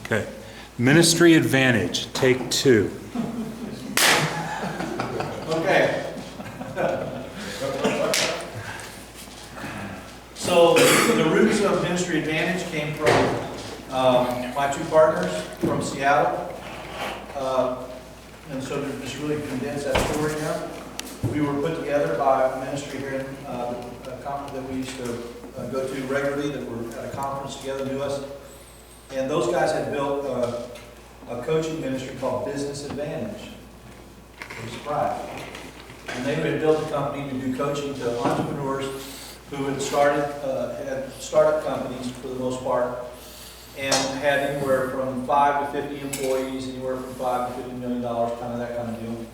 Okay. Ministry Advantage, take 2. Okay. So the roots of Ministry Advantage came from my 2 partners from Seattle. And so to just really condense that story now, we were put together by a ministry here in a conference that we used to go to regularly, that were at a conference together, knew us. And those guys had built a coaching ministry called Business Advantage. We're surprised. And they had built a company to do coaching to entrepreneurs who had startup companies for the most part, and had anywhere from 5 to 50 employees, anywhere from $5 to $50 million, kind of that kind of deal.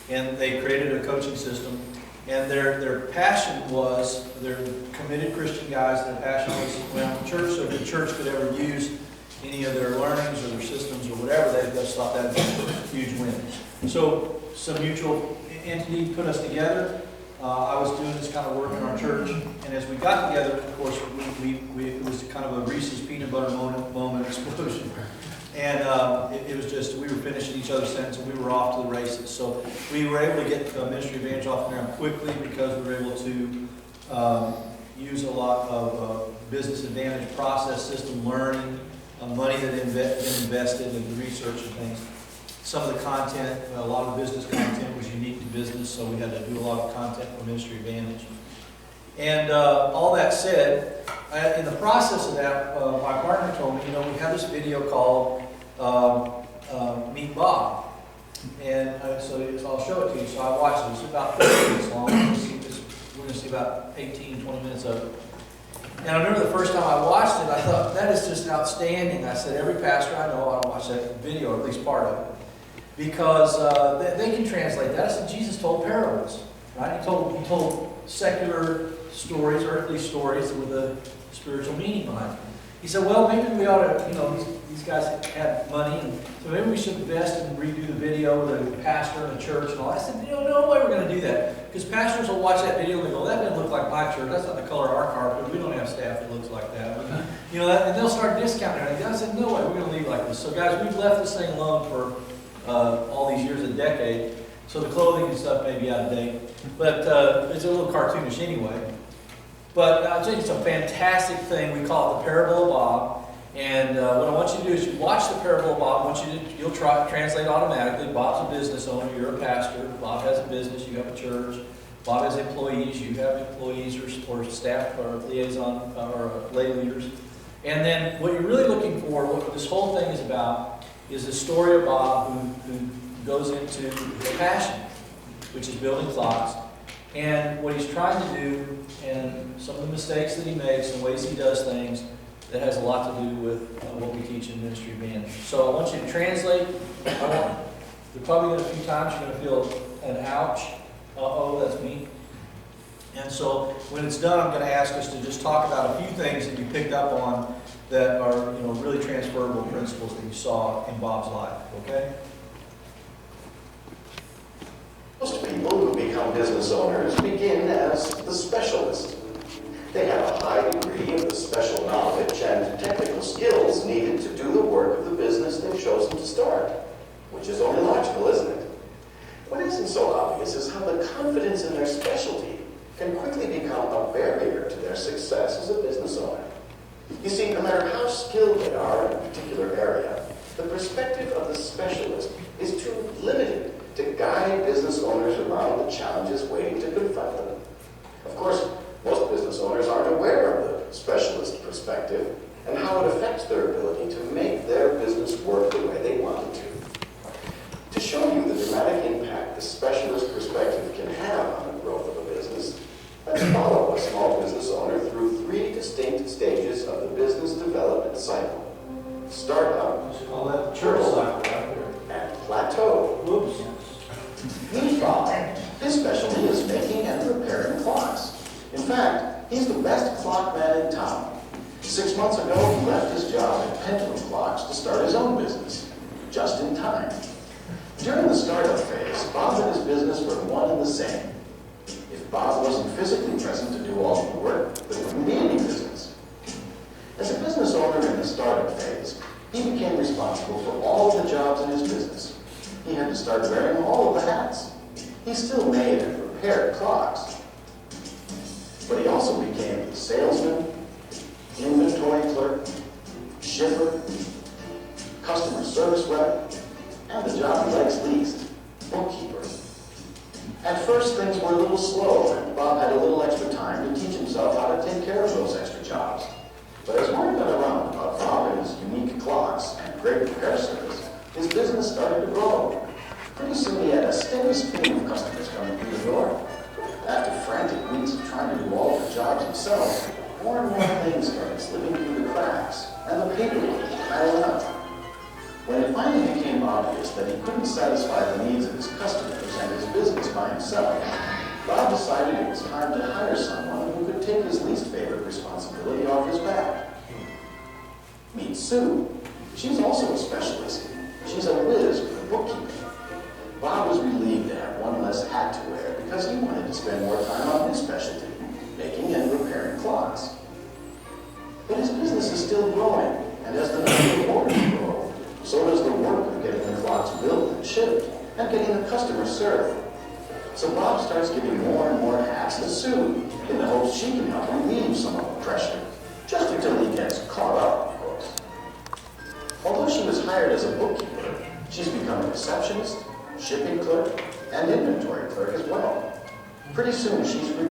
And they created a coaching system. And their passion was, they're committed Christian guys, their passion was around the church, so if the church could ever use any of their learnings or their systems or whatever, they just thought that would be a huge win. So some mutual entity put us together. I was doing this kind of work in our church, and as we got together, of course, it was kind of a Reese's peanut butter moment explosion. And it was just, we were finishing each other's sentence, and we were off to the races. So we were able to get Ministry Advantage off the ground quickly because we were able to use a lot of business advantage process system learning, money that had been invested in the research and things. Some of the content, a lot of the business content was unique to business, so we had to do a lot of content for Ministry Advantage. And all that said, in the process of that, my partner told me, we have this video called Meet Bob. And so I'll show it to you. So I watched it. It's about 30 minutes long. We're going to see about 18, 20 minutes of it. And I remember the first time I watched it, I thought, that is just outstanding. I said, every pastor I know ought to watch that video, or at least part of it. Because they can translate that. I said, Jesus told parables, right? He told secular stories, earthly stories with a spiritual meaning behind them. He said, well, maybe we ought to, these guys have money, and so maybe we should invest and redo the video with a pastor in a church and all. I said, no way we're going to do that. Because pastors will watch that video and they go, that doesn't look like my church. That's not the color of our carpet. We don't have staff that looks like that. And they'll start discounting it. I said, no way, we're going to leave it like this. So guys, we've left this thing alone for all these years, a decade. So the clothing and stuff may be out of date. But it's a little cartoonish anyway. But I think it's a fantastic thing. We call it the Parable of Bob. And what I want you to do is you watch the Parable of Bob. You'll translate automatically. Bob's a business owner. You're a pastor. Bob has a business. You have a church. Bob has employees. You have employees or staff or liaison or lay leaders. And then what you're really looking for, what this whole thing is about, is the story of Bob who goes into his passion, which is building clocks. And what he's trying to do, and some of the mistakes that he makes, and ways he does things, that has a lot to do with what we teach in Ministry Advantage. So I want you to translate. You're probably going to, a few times, you're going to feel an ouch. Uh-oh, that's me. And so when it's done, I'm going to ask us to just talk about a few things that you picked up on that are, really transferable principles that you saw in Bob's life. Okay? Most people who become business owners begin as the specialist. They have a high degree of the special knowledge and technical skills needed to do the work of the business they've chosen to start, which is only logical, isn't it? What isn't so obvious is how the confidence in their specialty can quickly become a barrier to their success as a business owner. You see, no matter how skilled they are in a particular area, the perspective of the specialist is too limited to guide business owners around the challenges waiting to confront them. Of course, most business owners aren't aware of the specialist perspective and how it affects their ability to make their business work the way they want it to. To show you the dramatic impact the specialist perspective can have on the growth of a business, let's follow a small business owner through 3 distinct stages of the business development cycle. Startup, Let's call that the church cycle right there. and plateau. Oops. Meanwhile, his specialty is making and repairing clocks. In fact, he's the best clock man in town. 6 months ago, he left his job at Pendulum Clocks to start his own business, just in time. During the startup phase, Bob and his business were one and the same. If Bob wasn't physically present to do all the work, there wouldn't be any business. As a business owner in the startup phase, He became responsible for all of the jobs in his business. He had to start wearing all of the hats. He still made and repaired clocks. But he also became the salesman, inventory clerk, shipper, customer service rep, and the job he likes least, bookkeeper. At first, things were a little slow, and Bob had a little extra time to teach himself how to take care of those extra jobs. But as word got around about Bob and his unique clocks and great repair service, his business started to grow. Pretty soon he had a steady stream of customers coming through the door. After frantic weeks of trying to do all the jobs himself, more and more things started slipping through the cracks, and the paperwork piled up. When it finally became obvious that he couldn't satisfy the needs of his customers and his business by himself, Bob decided it was time to hire someone who could take his least favorite responsibility off his back. Meet Sue. She's also a specialist. She's a whiz for bookkeeping. Bob was relieved to have one less hat to wear because he wanted to spend more time on his specialty, making and repairing clocks. But his business is still growing, and as the number of orders grow, so does the work of getting the clocks built and shipped, and getting the customer served. So Bob starts giving more and more hats to Sue, in the hopes she can help relieve some of the pressure, just until he gets caught up, of course. Although she was hired as a bookkeeper, she's become a receptionist, shipping clerk, and inventory clerk as well. Pretty soon she's